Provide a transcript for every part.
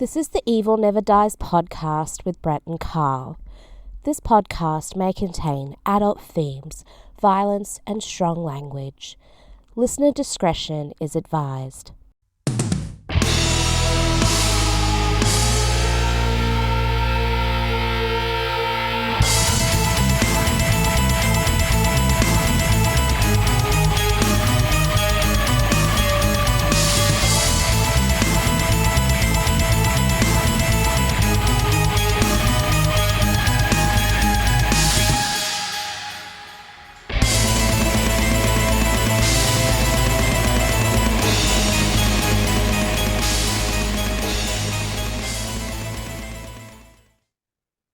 This is the Evil Never Dies podcast with Brett and Carl. This podcast may contain adult themes, violence, and strong language. Listener discretion is advised.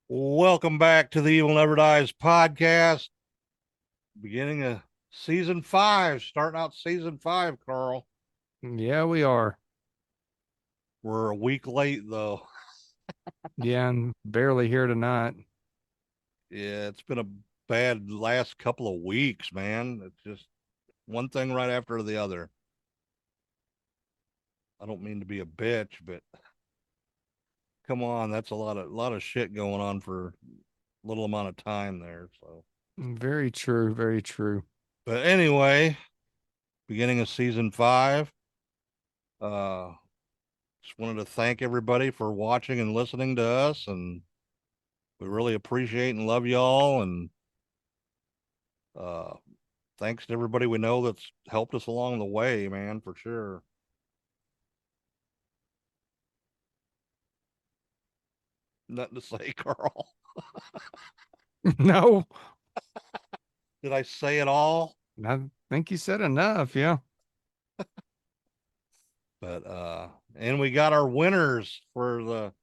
Welcome back to the Evil Never Dies podcast. Beginning of season 5, starting out season 5, Carl. Yeah, we are. We're a week late, though. Yeah, and barely here tonight. Yeah, it's been a bad last couple of weeks, man. It's just one thing right after the other. I don't mean to be a bitch, but come on, that's a lot of shit going on for a little amount of time there. So Very true, very true. but anyway, beginning of season 5. Just wanted to thank everybody for watching and listening to us, and we really appreciate and love y'all. And thanks to everybody we know that's helped us along the way, man, for sure. Nothing to say, Carl. No, Did I say it all? I think you said enough. Yeah. But and we got our winners for the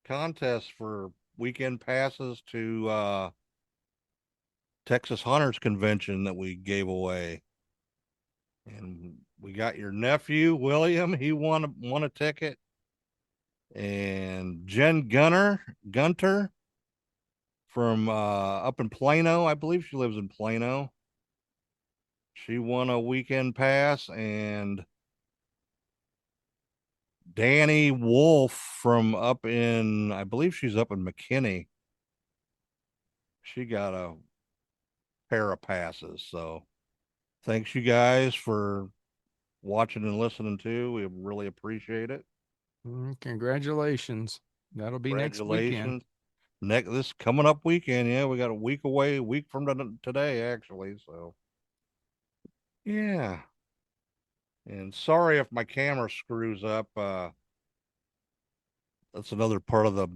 contest for weekend passes to Texas Hunters Convention that we gave away. And we got your nephew William, he won a ticket. And Jen Gunter from up in Plano, I believe she lives in Plano. She won a weekend pass. And Danny Wolf from up in, I believe she's up in McKinney, she got a pair of passes. So thanks you guys for watching and listening too. We really appreciate it. Congratulations. That'll be next weekend. This coming up weekend. Yeah, we got a week away, a week from today, actually. So yeah. And sorry if my camera screws up. That's another part of the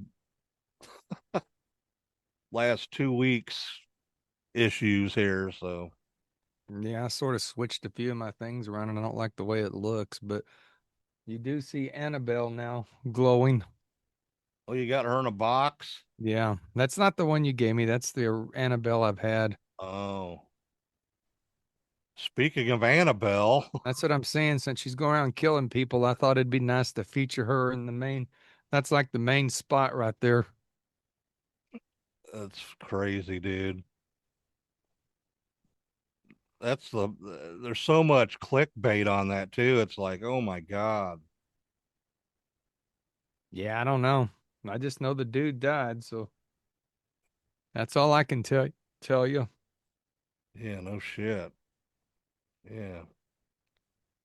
last 2 weeks issues here. So Yeah, I sort of switched a few of my things around and I don't like the way it looks, but you do see Annabelle now glowing. oh, you got her in a box? Yeah, that's not the one you gave me. That's the Annabelle I've had. Oh. Speaking of Annabelle, That's what I'm saying. Since she's going around killing people, I thought it'd be nice to feature her in the main. That's like the main spot right there. that's crazy, dude. There's so much clickbait on that too. It's like, oh my God. Yeah, I don't know. I just know the dude died, so that's all I can tell you. Yeah, no shit. Yeah.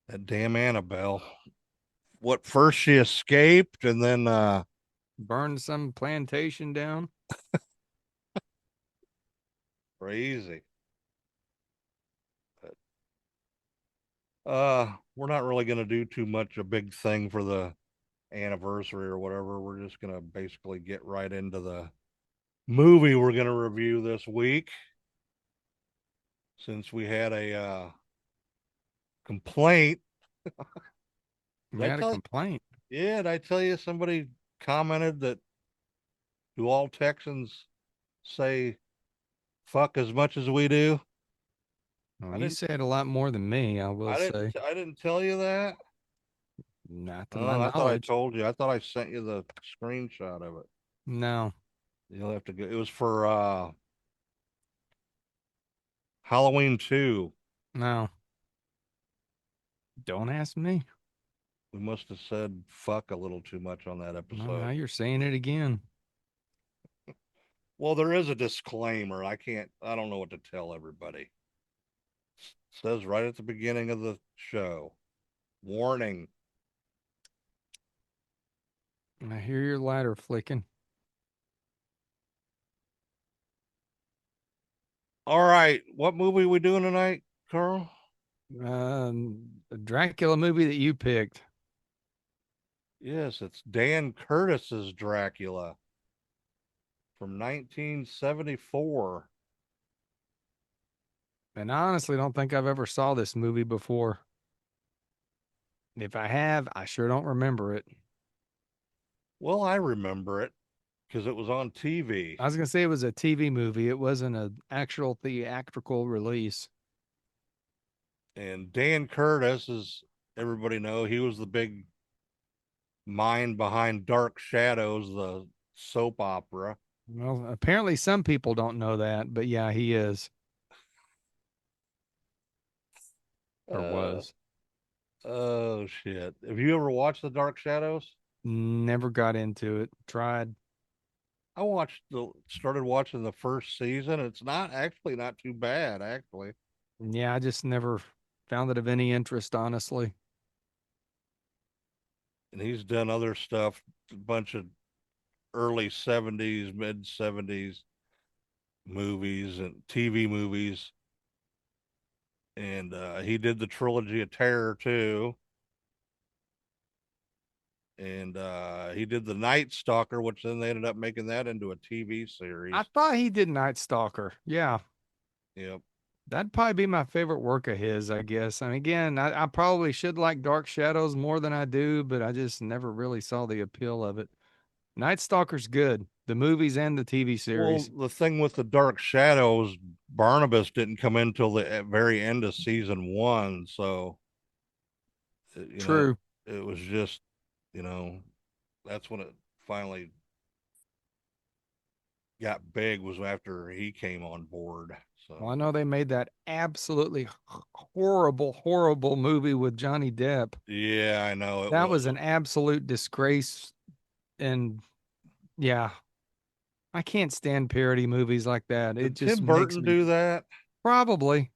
That damn Annabelle. What, first she escaped and then Burned some plantation down. crazy. We're not really gonna do too much a big thing for the anniversary or whatever. We're just gonna basically get right into the movie we're gonna review this week. Since we had a complaint. We had a complaint. Yeah, did I tell you somebody commented that do all Texans say fuck as much as we do? Well, you say it a lot more than me, I will say. I didn't tell you that. Not to Oh, my I thought I knowledge. told you. I thought I sent you the screenshot of it. No. You'll have to go. It was for Halloween 2. No. Don't ask me. We must have said fuck a little too much on that Well, now episode. you're saying it again. Well, there is a disclaimer. I don't know what to tell everybody. It says right at the beginning of the show, warning. I hear your ladder flicking. All right. What movie we doing tonight, Carl? The Dracula movie that you picked. Yes, it's Dan Curtis's Dracula from 1974. And I honestly don't think I've ever saw this movie before. If I have, I sure don't remember it. Well, I remember it because it was on TV. I was gonna say it was a TV movie. It wasn't an actual theatrical release. And Dan Curtis, as everybody know, he was the big mind behind Dark Shadows, the soap opera. Well, apparently some people don't know that, but yeah, he is or Uh, was. oh shit! Have you ever watched the Dark Shadows? Never got into it. Tried. I started watching the first season. It's not too bad actually. Yeah, I just never found it of any interest, honestly. And he's done other stuff, a bunch of early 70s, mid 70s movies and TV movies. And he did the trilogy of terror too. And he did the Night Stalker, which then they ended up making that into a TV I series. thought he did Night Stalker. Yeah, Yep. that'd probably be my favorite work of his, I guess. I mean, again, I probably should like Dark Shadows more than I do, but I just never really saw the appeal of it. Night Stalker's good, the movies and the TV Well, series. the thing with the Dark Shadows, Barnabas didn't come in till the very end of season one, so you know True. it was just you know that's when it finally got big was after he came on board. Well, I So know they made that absolutely horrible, horrible movie with Johnny Depp. yeah, I know it That was was. an absolute disgrace. And yeah, I can't stand parody movies like that. It Did just Tim makes Burton me do that? probably.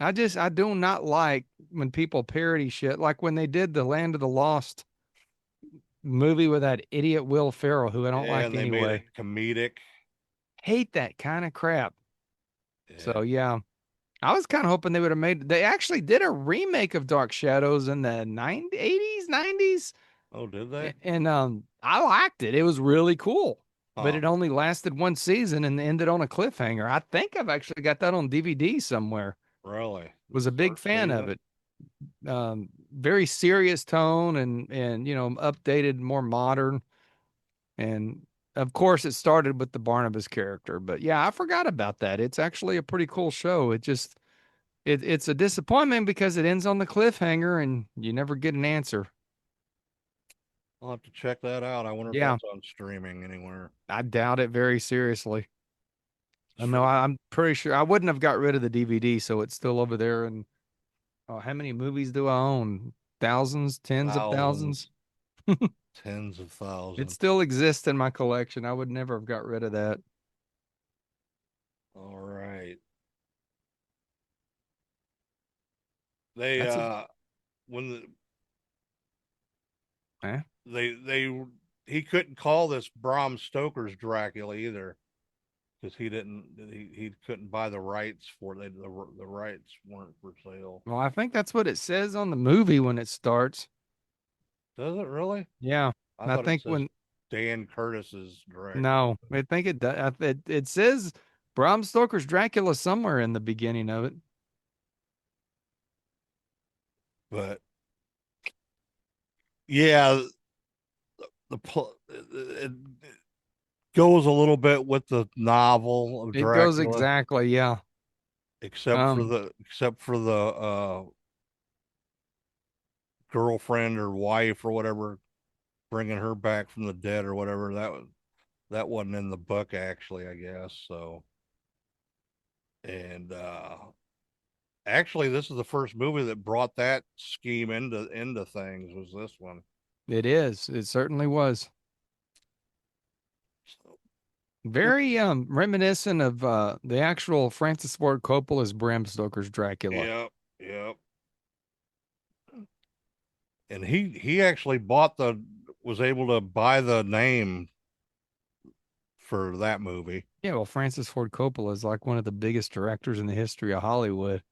I do not like when people parody shit, like when they did the Land of the Lost movie with that idiot Will Ferrell, who I don't Yeah, like and they made it anyway. comedic. Hate that kind of crap. Yeah. So yeah, I was kind of hoping they would have made. They actually did a remake of Dark Shadows in the 90s, 80s, 90s, Oh, did they? and I liked it. It was really cool, but Huh. it only lasted one season and ended on a cliffhanger. I think I've actually got that on DVD somewhere. Really? Was a The big first fan of season? it. Very serious tone and updated, more modern, and of course it started with the Barnabas character. But yeah, I forgot about that. It's actually a pretty cool show. It's a disappointment because it ends on the cliffhanger and you never get an answer. I'll have to check that out. I wonder if Yeah, that's on streaming anywhere. I doubt it very seriously. I know Streaming I'm pretty sure I wouldn't have got rid of the DVD, so it's still over there. And how many movies do I own? Thousands, tens of thousands. thousands, tens of It thousands. still exists in my collection. I would never have got rid of that. All right. They That's a when eh? they he couldn't call this Bram Stoker's Dracula either because he couldn't buy the rights for the rights weren't for sale. Well, I think that's what it says on the movie when it starts. Does it really? Yeah, I I thought it think says when Dan Curtis's Dracula. no, I think it does. It says Bram Stoker's Dracula somewhere in the beginning of it. But yeah, it goes a little bit with the novel of It goes Dracula, exactly, yeah. Um, except for the girlfriend or wife or whatever bringing her back from the dead or whatever. That wasn't in the book actually, I guess. So and Actually, this is the first movie that brought that scheme into things. Was this one? It is. It certainly was. So, Very reminiscent of the actual Francis Ford Coppola's Bram Stoker's Dracula. yep, yep. And he actually was able to buy the name for that movie. Yeah, well, Francis Ford Coppola is like one of the biggest directors in the history of Hollywood.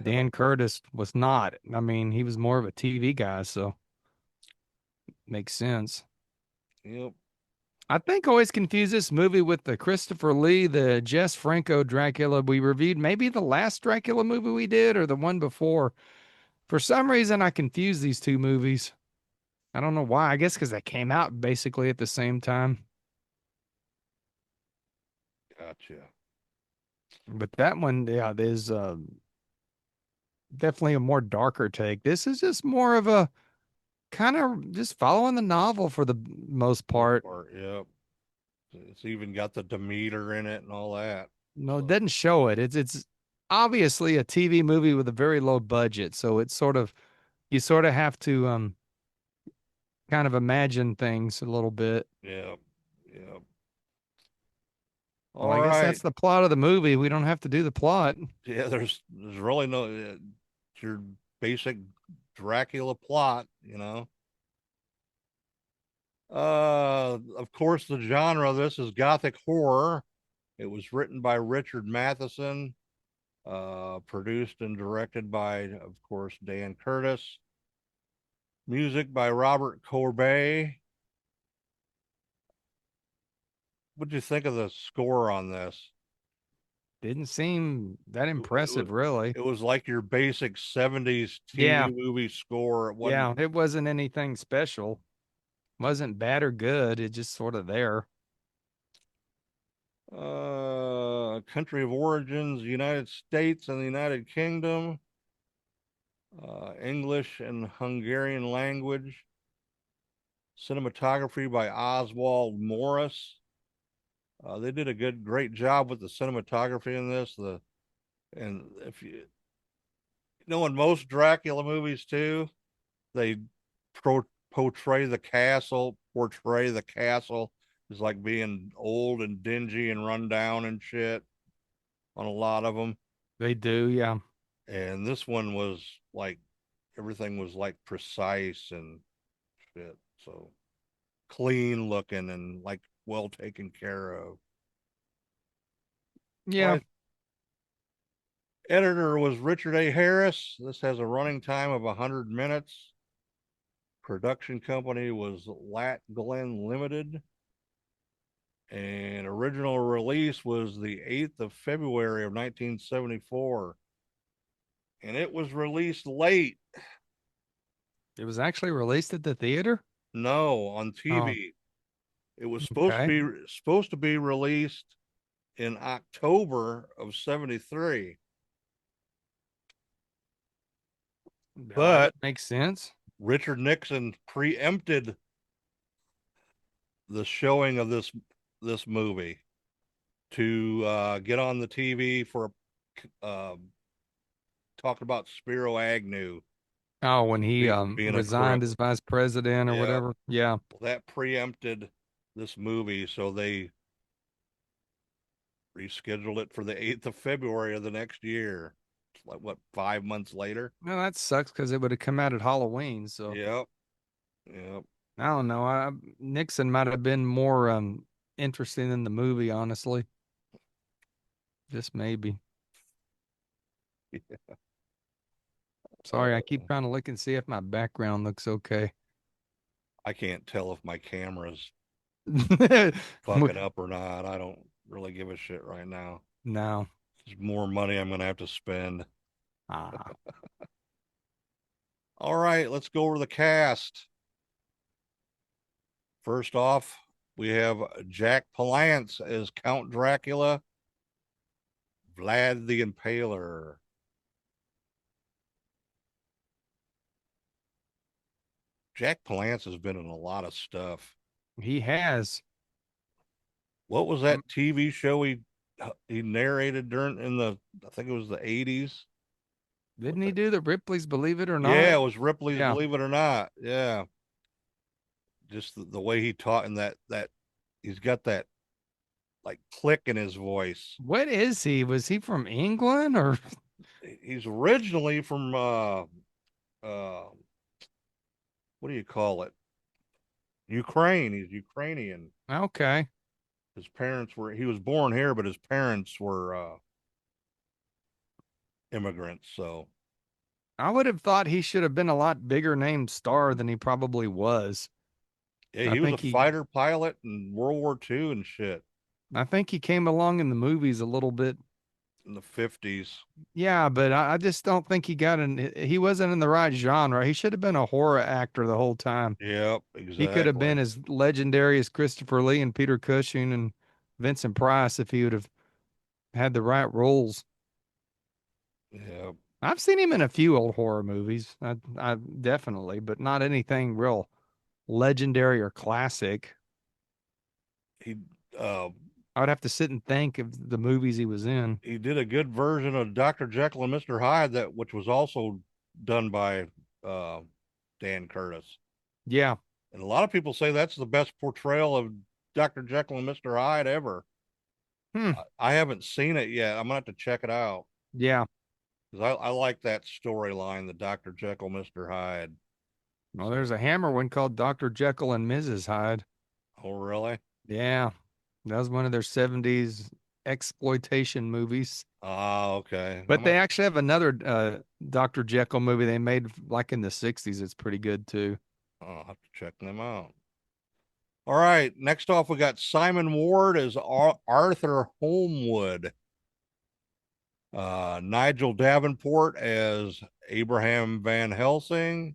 Dan Curtis was not. I mean, he was more of a TV guy, so makes sense. Yep. I think I always confuse this movie with the Christopher Lee, the Jess Franco Dracula we reviewed. Maybe the last Dracula movie we did or the one before. For some reason, I confuse these two movies. I don't know why. I guess because they came out basically at the same time. Gotcha. But that one, yeah, there's definitely a more darker take. This is just more of a kind of just following the novel for the most part. Yep. It's even got the Demeter in it and all that. No, it So, doesn't show it. It's obviously a TV movie with a very low budget, so it's sort of you sort of have to kind of imagine things a little bit. yep. Yep. Well, All I guess right. that's the plot of the movie. We don't have to do the plot. Yeah, there's really no your basic Dracula plot, you know. Of course, the genre of this is gothic horror. It was written by Richard Matheson, produced and directed by, of course, Dan Curtis. Music by Robert Courbet. What do you think of the score on this? Didn't seem that It was impressive, really. it was like your basic 70s Yeah, TV movie score. It wasn't yeah, it wasn't anything special. Wasn't bad or good. It just sort of there. country of origins, United States and the United Kingdom, English and Hungarian language, cinematography by Oswald Morris. They did a great job with the cinematography in this. And if you know, in most Dracula movies too, they portray the castle as like being old and dingy and run down and shit on a lot of them. They do, yeah. And this one was like everything was like precise and shit. So clean looking and like well taken care of. All Yeah. right. Editor was Richard A. Harris. This has a running time of 100 minutes. Production company was Lat Glen Limited. And original release was the 8th of February of 1974. And it was released late. It was actually released at the theater? No, on Oh, TV. It was okay. supposed to be released in October of 73. Well, But that makes sense. Richard Nixon preempted the showing of this movie to get on the TV for talk about Spiro Agnew Oh, when he being a resigned crook. as vice president or Yeah, whatever. Yeah. well, that preempted this movie, so they rescheduled it for the 8th of February of the next year. It's like what, 5 months later? Well, that sucks because it would have come out at Halloween. So Yep, yep. I don't know. Nixon might have been more interesting in the movie, honestly. Just maybe. Sorry, I keep trying to look and see if my background looks okay. I can't tell if my camera's No. fucking up or not. I don't really give a shit right now. There's more money I'm gonna have to spend. Ah, All right, let's go over the cast. First off, we have Jack Palance as Count Dracula, Vlad the Impaler. Jack Palance has been in a lot of stuff. he has. What was that TV show he narrated during in the I think it was the 80s? Didn't he do the Ripley's Believe It or Not? Yeah, it was Ripley's Yeah. Believe It or Not. Yeah. Just the way he taught and that he's got that like click in his voice. What is he? Was he from England or? He's originally from uh what do you call it? Ukraine. He's Ukrainian. Okay. His parents were he was born here, but his parents were immigrants, so I would have thought he should have been a lot bigger named star than he probably was. yeah, I he was a think he fighter pilot in World War II and shit I think he came along in the movies a little bit. in the 50s. Yeah, but I just don't think he wasn't in the right genre. He should have been a horror actor the whole time. Yep, He could have been exactly. as legendary as Christopher Lee and Peter Cushing and Vincent Price if he would have had the right roles. Yep. I've seen him in a few old horror movies. I definitely, but not anything real legendary or classic. He uh I would have to sit and think of the movies he was in. he did a good version of Dr. Jekyll and Mr. Hyde that which was also done by uh Dan Curtis. Yeah. And a lot of people say that's the best portrayal of Dr. Jekyll and Mr. Hyde ever. Hmm. I haven't seen it yet. I'm gonna have to check it out Yeah. because I like that storyline, the Dr. Jekyll, Mr. Hyde. Well, So, there's a Hammer one called Dr. Jekyll and Mrs. Hyde. oh really? Yeah. That was one of their 70s exploitation movies. Ah, okay. But they actually have another Dr. Jekyll movie they made like in the 60s. It's pretty good too. I'll have to check them out. All right. Next off, we got Simon Ward as Arthur Holmwood. Nigel Davenport as Abraham Van Helsing.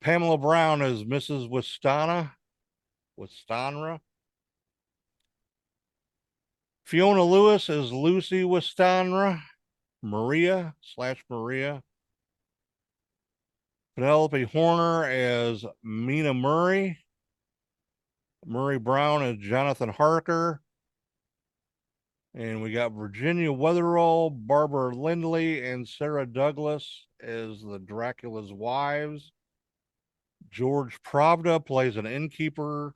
Pamela Brown as Mrs. Wistanra. Fiona Lewis as Lucy Wistanra. Maria. Penelope Horner as Mina Murray. Murray Brown as Jonathan Harker. And we got Virginia Weatherall, Barbara Lindley, and Sarah Douglas as the Dracula's wives. George Pravda plays an innkeeper,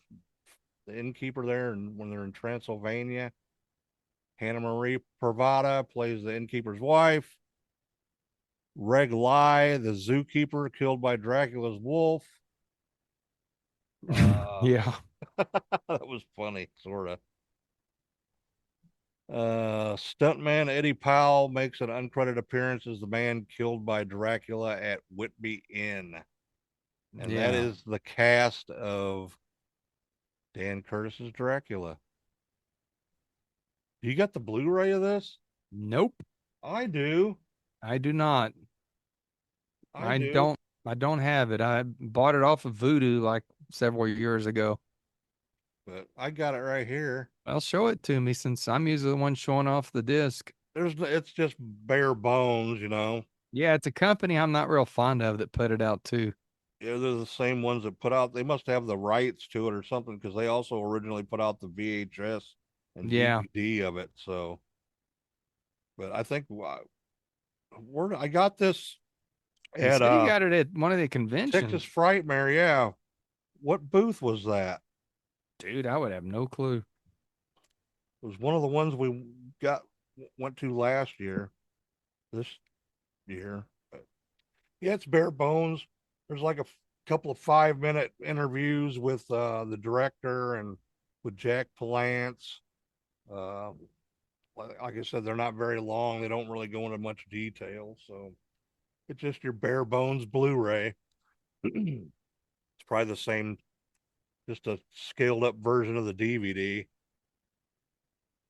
the innkeeper there when they're in Transylvania. Hannah Marie Pravda plays the innkeeper's wife. Reg Lai, the zookeeper killed by Dracula's wolf. Yeah. That was funny, sort of. Stuntman Eddie Powell makes an uncredited appearance as the man killed by Dracula at Whitby Inn. And that Yeah. is the cast of Dan Curtis's Dracula. You got the Blu-ray of this? Nope. I do. I do not. I do. I don't have it. I bought it off of Voodoo like several years ago. But I got it right here. Well, show it to me since I'm usually the one showing off the disc. It's just bare bones, you know. Yeah, it's a company I'm not real fond of that put it out too. Yeah, they're the same ones that put out. They must have the rights to it or something because they also originally put out the VHS and Yeah. DVD of it. So, but I think where I got this You at said you got it at one of the Texas conventions. Frightmare. Yeah, what booth was that? Dude, I would have no clue. It was one of the ones we got went to last year. This year, but yeah, it's bare bones. There's like a couple of 5-minute interviews with the director and with Jack Palance. Uh, like I said, they're not very long. They don't really go into much detail, so it's just your bare bones Blu-ray. It's probably the same, just a scaled up version of the DVD.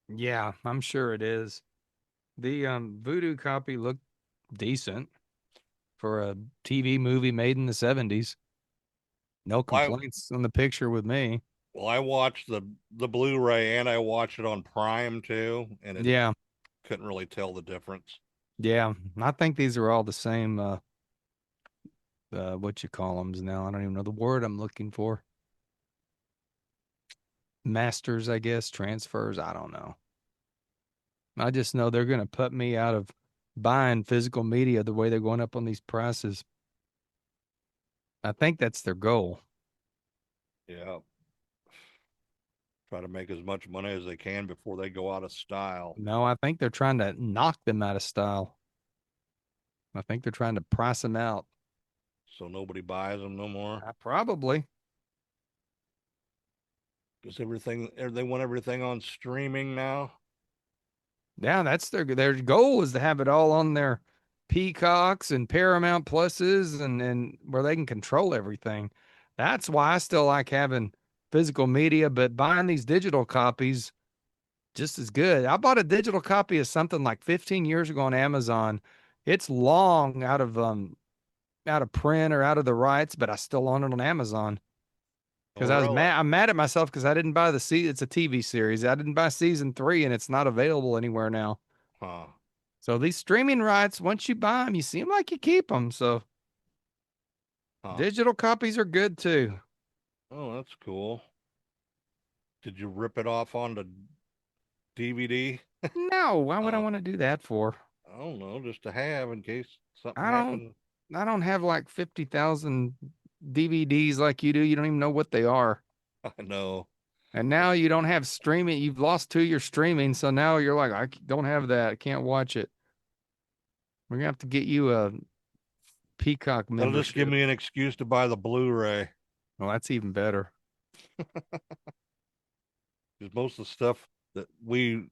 Yeah, I'm sure it is. The Voodoo copy looked decent for a TV movie made in the 70s. No Well, complaints on the picture with me. I watched the Blu-ray and I watched it on Prime too, and it Yeah. couldn't really tell the difference. Yeah. I think these are all the same what you call them now. I don't even know the word I'm looking for. Masters, I guess, transfers, I don't know. I just know they're going to put me out of buying physical media the way they're going up on these prices. I think that's their goal. Yeah. Try to make as much money as they can before they go out of style. No, I think they're trying to knock them out of style. I think they're trying to price them out. So nobody buys them no more. Probably. Because they want everything on streaming now. Yeah, that's their goal is to have it all on their Peacocks and Paramount Pluses and where they can control everything. That's why I still like having physical media, but buying these digital copies just as good. I bought a digital copy of something like 15 years ago on Amazon. It's long out of print or out of the rights, but I still own it on Amazon. Oh, Because I was really? mad. I'm mad at myself because I didn't buy the It's a TV series. I didn't buy season 3, and it's not available anywhere now. Huh. So these streaming rights, once you buy them, you see them like you keep them. So Huh. digital copies are good too. Oh, that's cool. Did you rip it off onto DVD? No, why would I Oh, want to do that for? I don't know, just to have in case something I don't. happened. I don't have like 50,000 DVDs like you do. You don't even know what they are. I know. And now you don't have streaming. You've lost 2 year streaming. So now you're like, don't have that. I can't watch it. We're gonna have to get you a Peacock That'll just give membership. me an excuse to buy the Blu-ray. Well, that's even better. Because most of the stuff that we,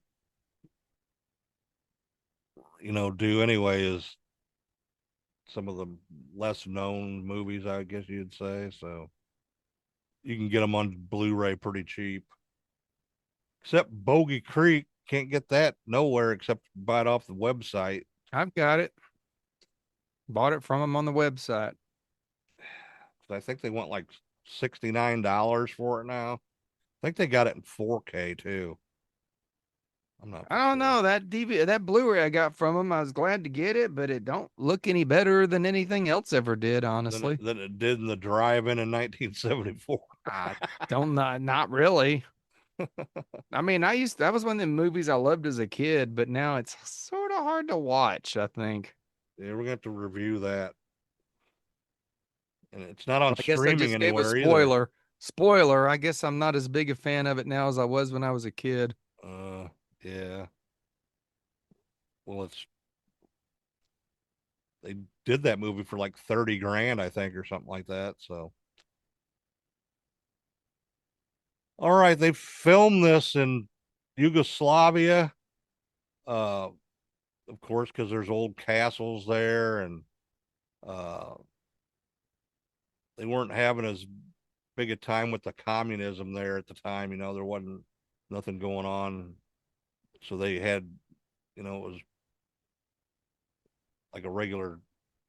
do anyway is some of the less known movies, I guess you'd say. So you can get them on Blu-ray pretty cheap. Except Bogey Creek, can't get that nowhere except buy it off the website. I've got it. Bought it from them on the website. I think they want like $69 for it now. I think they got it in 4K too. I'm not for I don't sure. know that Blu-ray I got from them. I was glad to get it, but it don't look any better than anything else ever did. Than it, Honestly, than it did in the drive-in in 1974. I don't know. Not really. I mean, that was one of the movies I loved as a kid, but now it's sort of hard to watch. I think. Yeah, we're gonna have to review that. And it's not on I guess I streaming just gave a anywhere either. spoiler. Spoiler. I guess I'm not as big a fan of it now as I was when I was a kid. Uh, yeah. Well, they did that movie for like 30 grand, I think, or something like that. So, all right, they filmed this in Yugoslavia, uh, of course, because there's old castles there, and uh, they weren't having as big a time with the communism there at the time. There wasn't nothing going on, so they had, it was like a regular,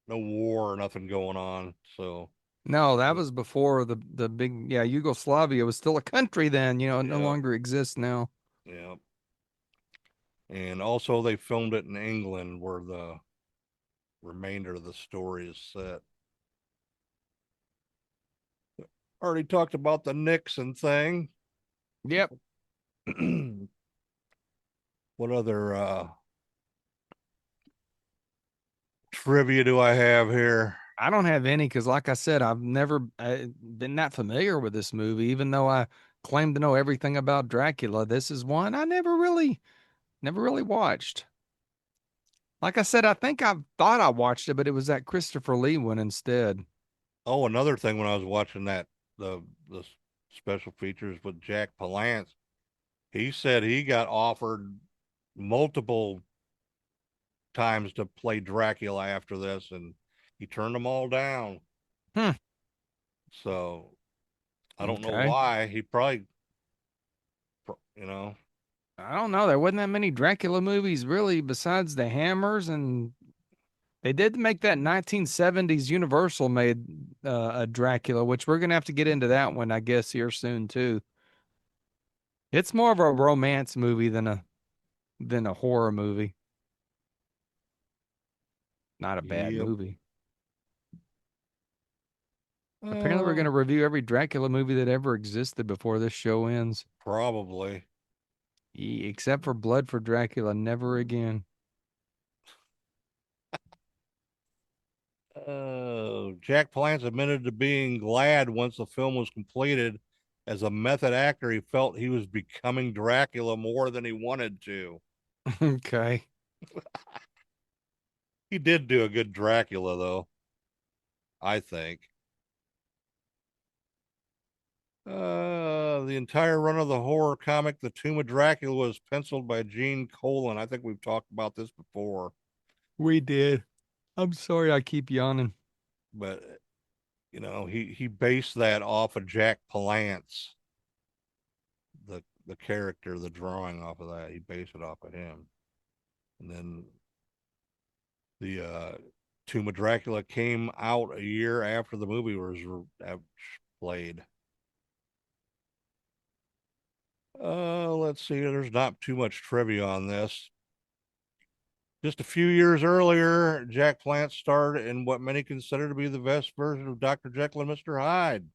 no war or nothing going on. So, No, that was before the big Yugoslavia was still a country then, it no yeah, longer exists now. yeah. And also, they filmed it in England, where the remainder of the story is set. Already talked about the Nixon thing. Yep. What other trivia do I have here? I don't have any because, like I said, I've never been that familiar with this movie, even though I claim to know everything about Dracula. This is one I never really watched. Like I said, I think I thought I watched it, but it was that Christopher Lee one instead. Oh, another thing, when I was watching the special features with Jack Palance, he said he got offered multiple times to play Dracula after this, and he turned them all down. Hmm. So I don't know Okay. why. He probably, you know, I don't know. There wasn't that many Dracula movies really, besides the Hammers, and they did make that 1970s Universal made a Dracula, which we're gonna have to get into that one, I guess, here soon too. It's more of a romance movie than a horror movie. Not a bad yep. movie. Apparently, we're Uh, gonna review every Dracula movie that ever existed before this show ends, Probably. except for Blood for Dracula. Never again. Jack Palance admitted to being glad once the film was completed. As a method actor, he felt he was becoming Dracula more than he wanted to. Okay. He did do a good Dracula, though, I think. The entire run of the horror comic, The Tomb of Dracula, was penciled by Gene Colan. I think we've talked about this before, We did. I'm sorry I keep yawning. but he based that off of Jack Palance, the character, the drawing off of that. He based it off of him, and then the Tomb of Dracula came out a year after the movie was played. Let's see. There's not too much trivia on this. Just a few years earlier, Jack Palance starred in what many consider to be the best version of Dr. Jekyll and Mr. Hyde.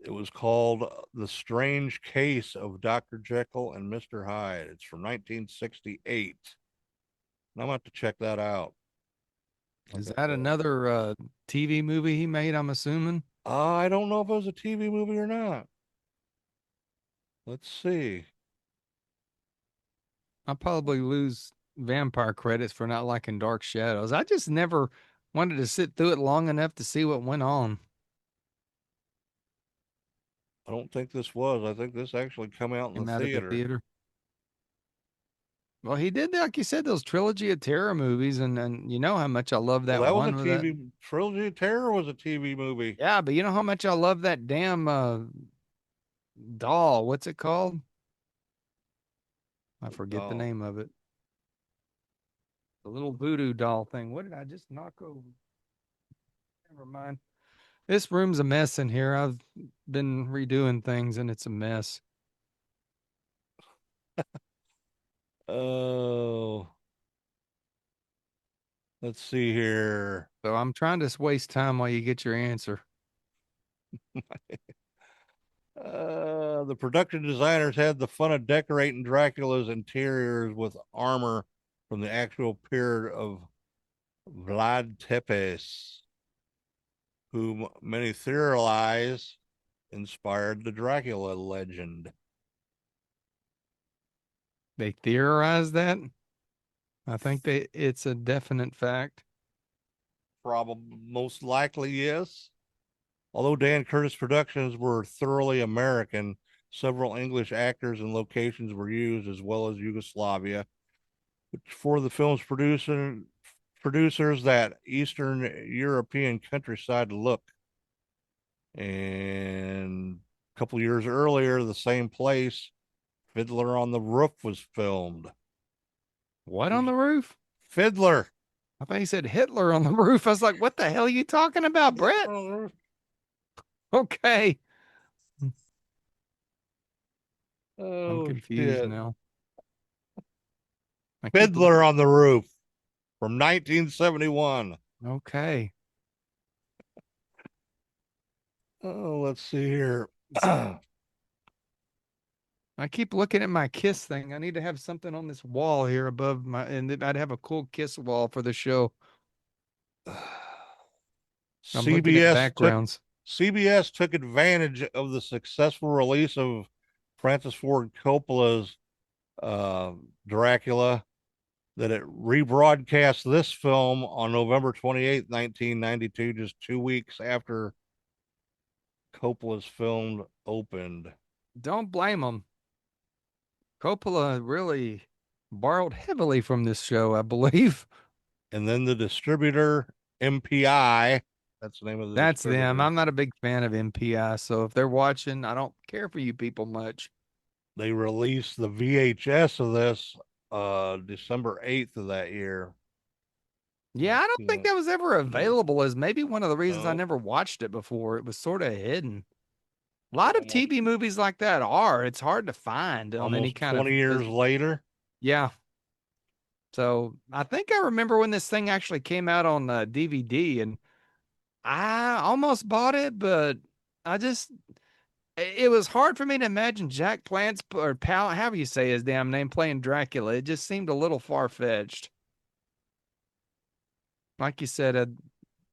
It was called The Strange Case of Dr. Jekyll and Mr. Hyde. It's from 1968. And I'm going to have to check that out. Is that another TV movie he made, I'm assuming? I don't know if it was a TV movie or not. Let's see. I'll probably lose vampire credits for not liking Dark Shadows. I just never wanted to sit through it long enough to see what went on. I don't think this was. I think this actually came out in Came the out theater. at the theater. Well, he did, like you said, those trilogy of terror movies, and you know how much I love that Well, that one. was a TV. Trilogy of Terror was a TV movie. Yeah, but you know how much I love that damn doll. What's it called? I forget the name of it. The little voodoo doll thing. What did I just knock over? Never mind. This room's a mess in here. I've been redoing things and it's a mess. Oh, let's see here. So I'm trying to waste time while you get your answer. The production designers had the fun of decorating Dracula's interiors with armor from the actual period of Vlad Tepes, whom many theorize inspired the Dracula legend. They theorize that? I think it's a definite fact. Probably, most likely, yes. Although dancurtis productions were thoroughly American, several English actors and locations were used, as well as Yugoslavia, which for the film's producers that Eastern European countryside look. And a couple years earlier, the same place, Fiddler on the Roof was filmed. What on the roof? Fiddler. I thought he said Hitler on the roof. I was like, what the hell are you talking about, Brett? Okay. Oh, I'm confused shit. now. Fiddler on the Roof from 1971. Okay. Oh, let's see here. I keep looking at my Kiss thing. I need to have something on this wall here above and I'd have a cool Kiss wall for the show. I'm looking at backgrounds. CBS took advantage of the successful release of Francis Ford Coppola's Dracula, that it rebroadcast this film on November 28th, 1992, just 2 weeks after Coppola's film opened. Don't blame them. Coppola really borrowed heavily from this show, I believe. And then the distributor, MPI, that's the name of the That's distributor. them. I'm not a big fan of MPI, so if they're watching, I don't care for you people much. They released the VHS of this December 8th of that year. Yeah, I don't think that was ever available, as maybe one of the reasons I never watched it before. It was sort of hidden. A lot of TV movies like that are. It's hard to find on any kind of 20 years later. Yeah. So I think I remember when this thing actually came out on DVD, and I almost bought it, but it was hard for me to imagine Jack Palance or however you say his damn name, playing Dracula. It just seemed a little far-fetched. Like you said, I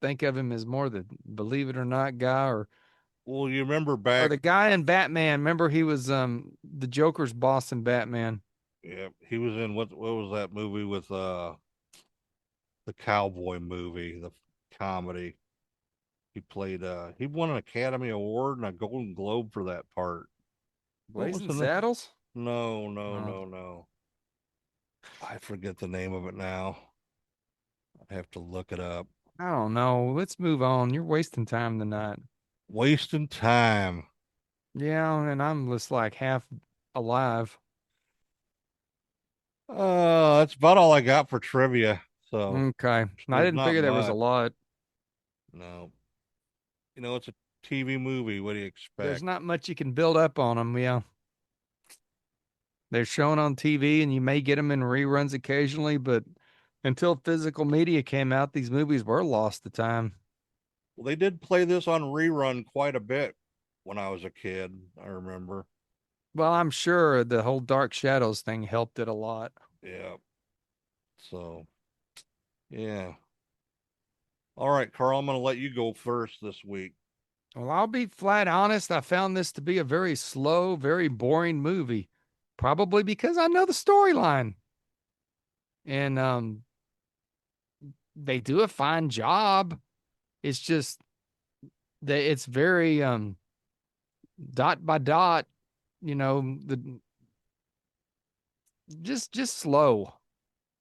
think of him as more the Believe It or Not guy, Well, you remember or back, the guy in Batman. Remember, he was the Joker's boss in Batman. yeah, he was in what was that movie with the cowboy movie, the comedy. He played he won an Academy Award and a Golden Globe for that part. What was Blazing the name? Saddles. No, no, Uh, no, no. I forget the name of it now. I have to look it up. I don't know. Let's move on. You're wasting time tonight. Wasting time. Yeah, and I'm just like half alive. That's about all I got for trivia. So Okay. I there's didn't not figure there was a much. lot. No. It's a TV movie. What do you There's expect? not much you can build up on them. Yeah. They're shown on TV and you may get them in reruns occasionally, but until physical media came out, these movies were lost to time. Well, they did play this on rerun quite a bit when I was a kid. I remember. Well, I'm sure the whole Dark Shadows thing helped it a lot. Yeah. So, yeah. All right, Carl, I'm going to let you go first this week. Well, I'll be flat honest. I found this to be a very slow, very boring movie, probably because I know the storyline. And they do a fine job. It's just that it's very dot by dot, the just slow.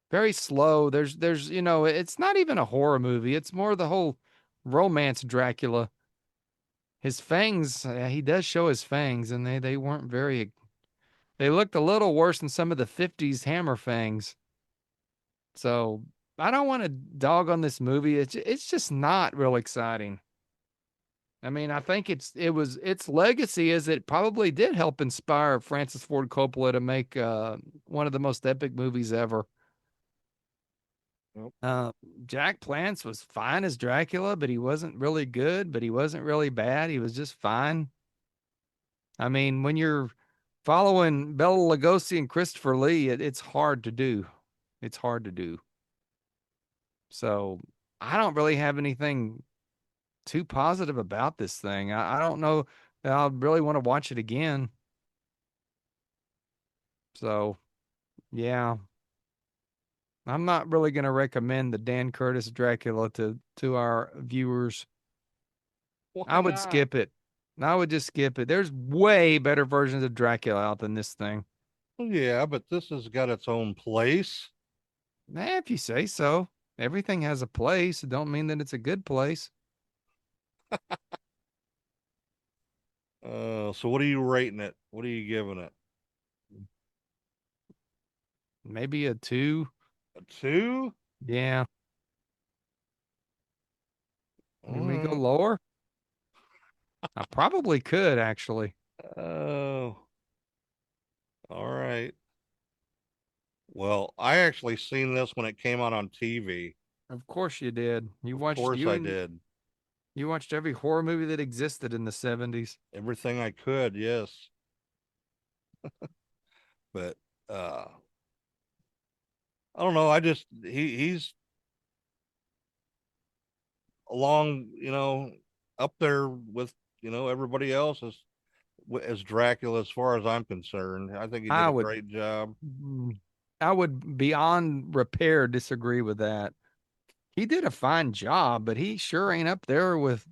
Very slow. There's it's not even a horror movie. It's more the whole romance Dracula. His fangs, he does show his fangs, and they weren't very. They looked a little worse than some of the '50s Hammer fangs. So I don't want to dog on this movie. It's just not real exciting. I mean, I think its legacy is it probably did help inspire Francis Ford Coppola to make one of the most epic movies ever. Nope. Uh, Jack Palance was fine as Dracula, but he wasn't really good, but he wasn't really bad. He was just fine. I mean, when you're following Bela Lugosi and Christopher Lee, it's hard to do. It's hard to do. So I don't really have anything too positive about this thing. I don't know that I really want to watch it again. So yeah, I'm not really going to recommend the Dan Curtis Dracula to our viewers. Why I would not? skip it. I would just skip it. There's way better versions of Dracula out than this thing. Yeah, but this has got its own place. If you say so. Everything has a place. It don't mean that it's a good place. So what are you rating it? What are you giving it? Maybe a 2. A two? Yeah. All Can we go right. lower? I probably could actually. Oh, all right. Well, I actually seen this when it came out on TV. Of course you did. You Of watched course you I and did. you watched every horror movie that existed in the 70s. Everything I could, yes. But I don't know. I just he's along, up there with, everybody else as Dracula as far as I'm concerned. I think he did I a would great job. mm, I would beyond repair disagree with that. He did a fine job, but he sure ain't up there with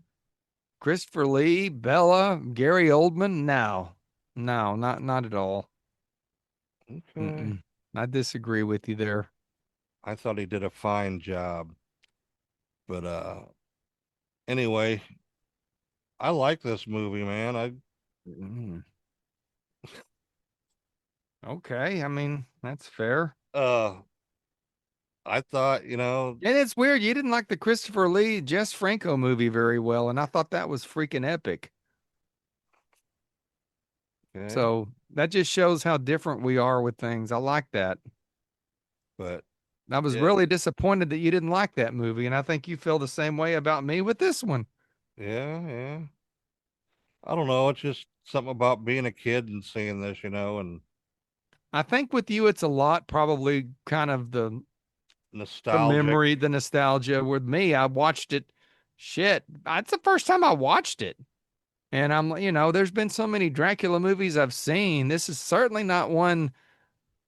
Christopher Lee, Bella, Gary Oldman. No. No, not at all. Okay. Mm-mm. I disagree with you there. I thought he did a fine job. But anyway, I like this movie, man. Mm. Okay, I mean, that's fair. uh I thought, And it's weird. You didn't like the Christopher Lee, Jess Franco movie very well, and I thought that was freaking epic. okay, So that just shows how different we are with things. I like that. but I was yeah, really disappointed that you didn't like that movie, and I think you feel the same way about me with this one. yeah, yeah. I don't know. It's just something about being a kid and seeing this, and I think with you, it's a lot probably kind of the nostalgic. the nostalgia. With me, I watched it. Shit, that's the first time I watched it. And I'm, there's been so many Dracula movies I've seen. This is certainly not one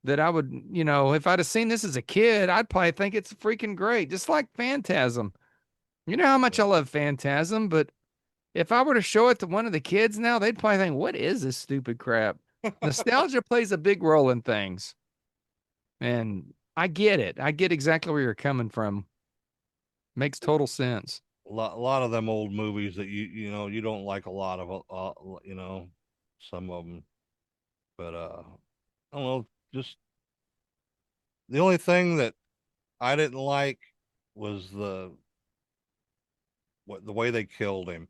that I would, if I'd have seen this as a kid, I'd probably think it's freaking great. Just like Phantasm. You know how much I love Phantasm, but if I were to show it to one of the kids now, they'd probably think, what is this stupid crap? Nostalgia plays a big role in things. And I get it. I get exactly where you're coming from. Makes total sense. A lot of them old movies that you don't like a lot of some of them, but I don't know. Just the only thing that I didn't like was the way they killed him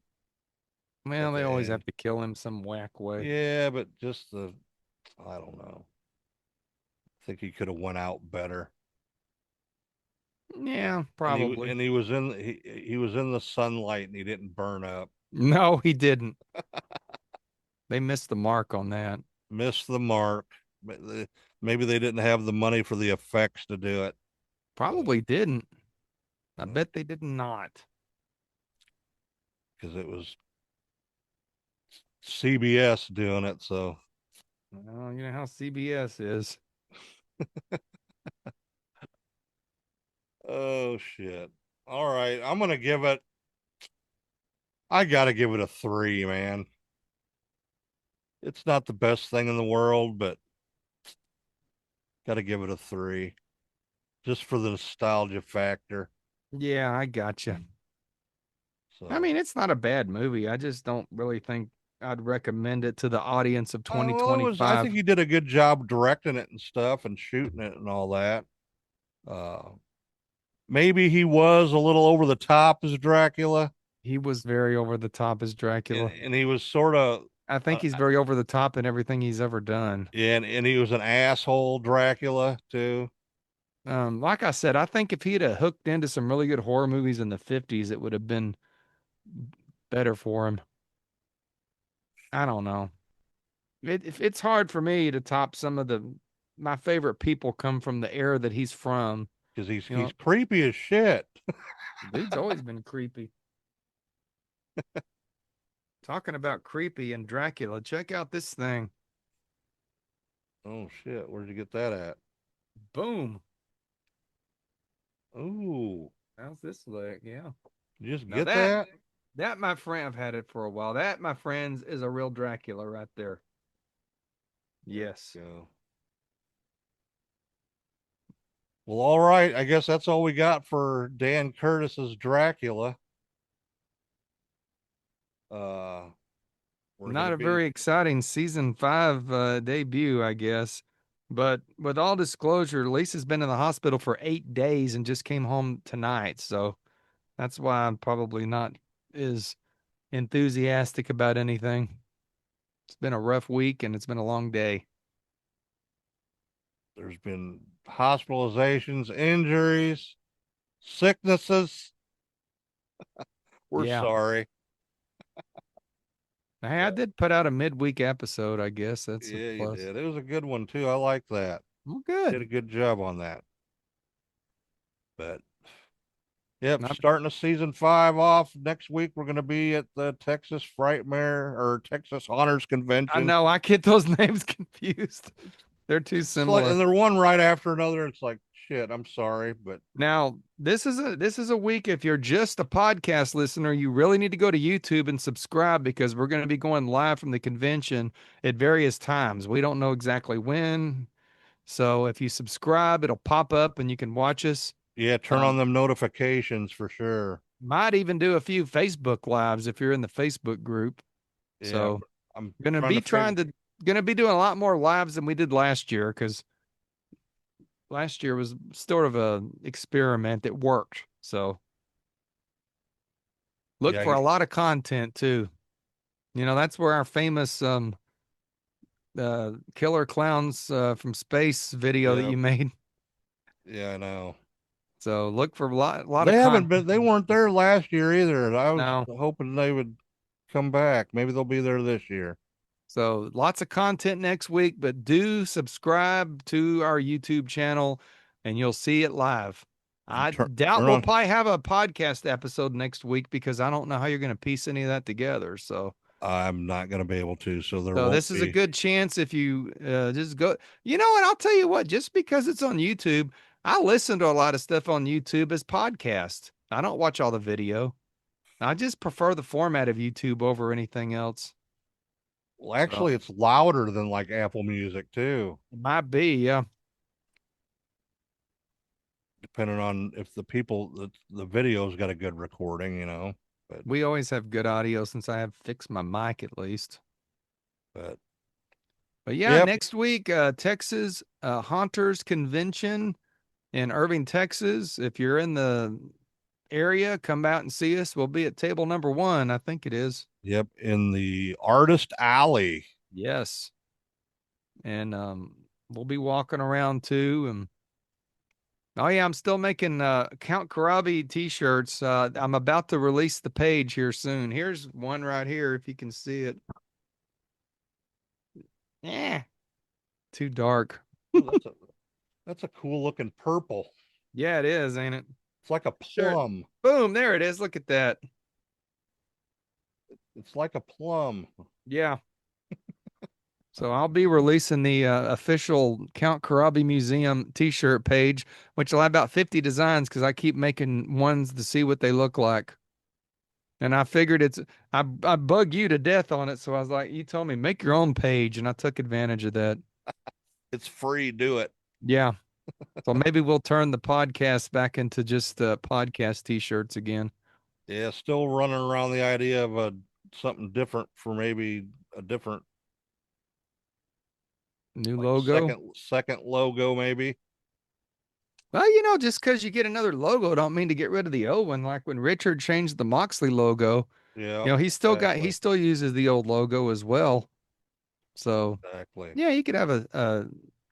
Well, at they the always end. have to kill him some whack way. Yeah, but just I don't know. I think he could have went out better. Yeah, And probably. he was in the sunlight and he didn't burn up. No, he didn't. They missed the mark on that. Missed the mark. Maybe they didn't have the money for the effects to do it. Probably didn't. I bet they did not. Because it was CBS doing it. So, Well, you know how CBS is. oh shit. All right, I gotta give it a 3, man. It's not the best thing in the world, but gotta give it a 3 just for the nostalgia factor. Yeah, I gotcha. I So, mean, it's not a bad movie. I just don't really think I'd recommend it to the audience of well, I 2025. think he did a good job directing it and stuff and shooting it and all that. Uh, Maybe he was a little over the top as Dracula, He was very over the top as and, Dracula. and he was sort of, I think he's very over the top in everything he's ever done. and he was an asshole Dracula too. Like I said, I think if he'd have hooked into some really good horror movies in the 50s, it would have been better for him. I don't know. It's hard for me to top some of my favorite people come from the era that he's from. Because he's You know, he's creepy as shit. dude's always been creepy. Talking about creepy and Dracula, check out this thing. Oh shit, where'd you get that at? Boom. Ooh, How's this look? Yeah. you just Now get that? that my friend, I've had it for a while. That, my friends, is a real Dracula right there. Yes. Go. Well, all right. I guess that's all we got for Dan Curtis's Dracula. Uh, we're Not gonna a be very exciting season 5 debut, I guess. But with all disclosure, Lisa's been in the hospital for 8 days and just came home tonight. So that's why I'm probably not as enthusiastic about anything. It's been a rough week and it's been a long day. there's been hospitalizations, injuries, sicknesses. We're Yeah. sorry. Hey, I did put out a midweek episode, I guess. That's a Yeah, you plus. did. It was a good one too. I like that. Well, Did a good. good job on that. But yep, Not, starting a season 5 off next week. We're gonna be at the Texas Frightmare or Texas Honors I Convention. know I get those names confused. They're too It's like, similar. and they're one right after another. It's like shit. I'm sorry, but Now, this is a week if you're just a podcast listener, you really need to go to YouTube and subscribe because we're going to be going live from the convention at various times. We don't know exactly when. So if you subscribe, it'll pop up and you can watch us. yeah, turn on Um, them notifications for sure. might even do a few Facebook lives if you're in the Facebook group. Yeah, So I'm gonna trying to be figure. gonna be doing a lot more lives than we did last year because last year was sort of a experiment that worked. So look Yeah, for a lot of content too. That's where our famous killer clowns from space video that yeah, you made. yeah. I know. So look for a lot of They haven't content. been. They weren't there last year either. I was No. hoping they would come back. Maybe they'll be there this year. So lots of content next week, but do subscribe to our YouTube channel and you'll see it live. I Turn doubt we'll on. probably have a podcast episode next week because I don't know how you're going to piece any of that together. I'm not going to be able to, so there So won't this is a be. good chance if you just go. You know what? I'll tell you what. Just because it's on YouTube, I listen to a lot of stuff on YouTube as podcasts. I don't watch all the video. I just prefer the format of YouTube over anything else. Well, So actually, it's louder than like Apple Music too, it might be, yeah. depending on if the video's got a good recording, But We always have good audio since I have fixed my mic at least. but But yeah, yep, next week, Texas Haunters Convention in Irving, Texas. If you're in the area, come out and see us. We'll be at table number 1, I think it is. yep, in the Artist Alley. Yes. And we'll be walking around too. And oh yeah, I'm still making Count Karabi t-shirts. I'm about to release the page here soon. Here's one right here if you can see it. Yeah. Too dark. Oh, that's a cool looking purple. Yeah, it is, ain't it? It's like a Sure. plum. Boom, there it is. Look at that. It's like a plum. Yeah. So I'll be releasing the official Count Karabi Museum t-shirt page, which will have about 50 designs because I keep making ones to see what they look like. And I figured I bug you to death on it. So I was like, you told me make your own page, and I took advantage of that. It's free. Do it. Yeah. So maybe we'll turn the podcast back into just podcast t-shirts again. Yeah, still running around the idea of something different for maybe a different New like logo. second logo maybe. Well, just because you get another logo don't mean to get rid of the old one. Like when Richard changed the Moxley logo, Yeah, he exactly. still uses the old logo as well. So Exactly. yeah, you could have a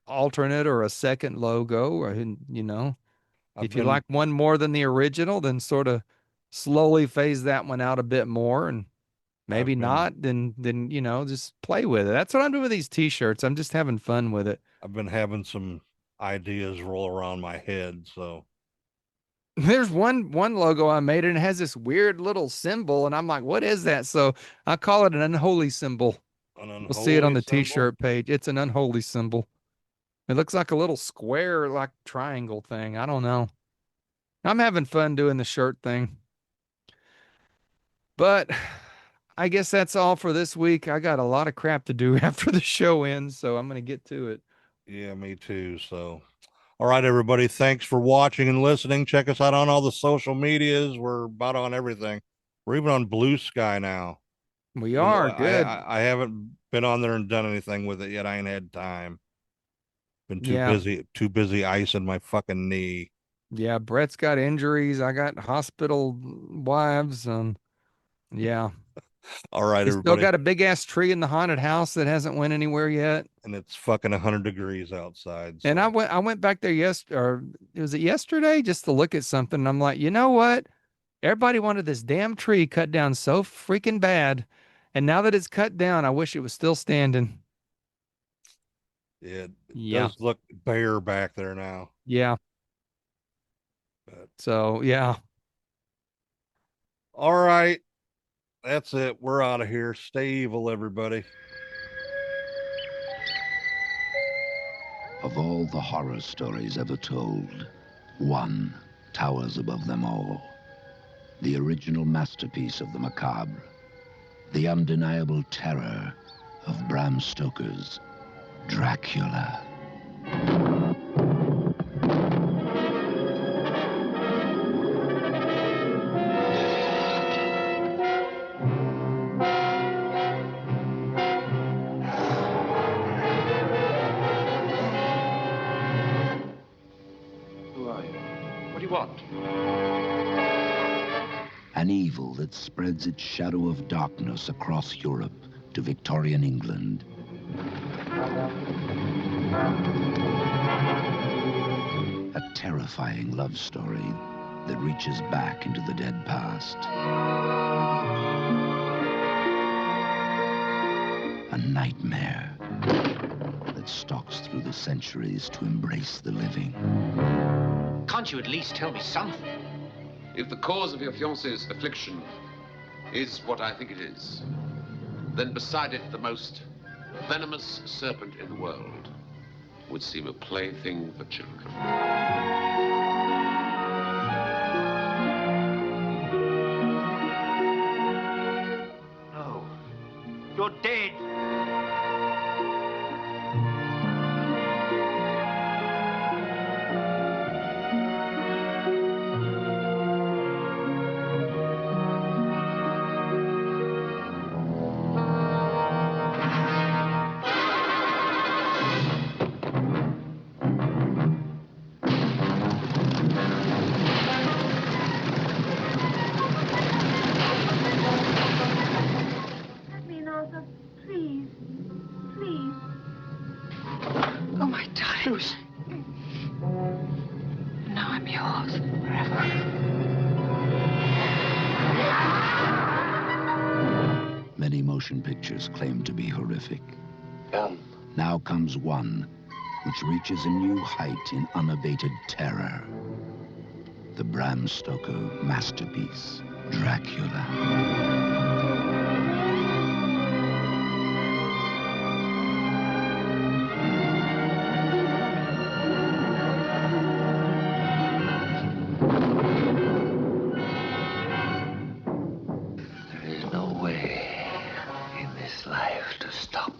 alternate or a second logo, or I've if you been like one more than the original, then sort of slowly phase that one out a bit more, and maybe I've been not, then just play with it. That's what I'm doing with these t-shirts. I'm just having fun with it. I've been having some ideas roll around my head, so There's one logo I made and it has this weird little symbol, and I'm like, what is that? So I call it an unholy symbol. an We'll see it on unholy the symbol. t-shirt page. It's an unholy symbol. It looks like a little square, like triangle thing. I don't know. I'm having fun doing the shirt thing. But I guess that's all for this week. I got a lot of crap to do after the show ends, so I'm going to get to it. Yeah, me too. So all right, everybody. Thanks for watching and listening. Check us out on all the social medias. We're about on everything. We're even on Blue Sky now. We Even though are good. I haven't been on there and done anything with it yet. I ain't had time. Been Yeah. too busy icing my fucking knee. Yeah. Brett's got injuries. I got hospital wives. Yeah. All right, We still everybody. got a big ass tree in the haunted house that hasn't went anywhere yet. And it's fucking 100 degrees outside. And So. I went back there or was it yesterday just to look at something. And I'm like, you know what? Everybody wanted this damn tree cut down so freaking bad. And now that it's cut down, I wish it was still standing. It Yeah. does look bare back there now. Yeah. But. So, yeah. All right. That's it. We're out of here. Stay evil, everybody. Of all the horror stories ever told, one towers above them all. The original masterpiece of the macabre. The undeniable terror of Bram Stoker's Dracula. Who are you? What do you want? An evil that spreads its shadow of darkness across Europe to Victorian England. A terrifying love story that reaches back into the dead past. A nightmare that stalks through the centuries to embrace the living. Can't you at least tell me something? If the cause of your fiancé's affliction is what I think it is, then beside it the most venomous serpent in the world would seem a plaything for children. No. You're dead. Now I'm yours forever. Many motion pictures claim to be horrific. Now comes one which reaches a new height in unabated terror. The Bram Stoker masterpiece, Dracula. There is no way in this life to stop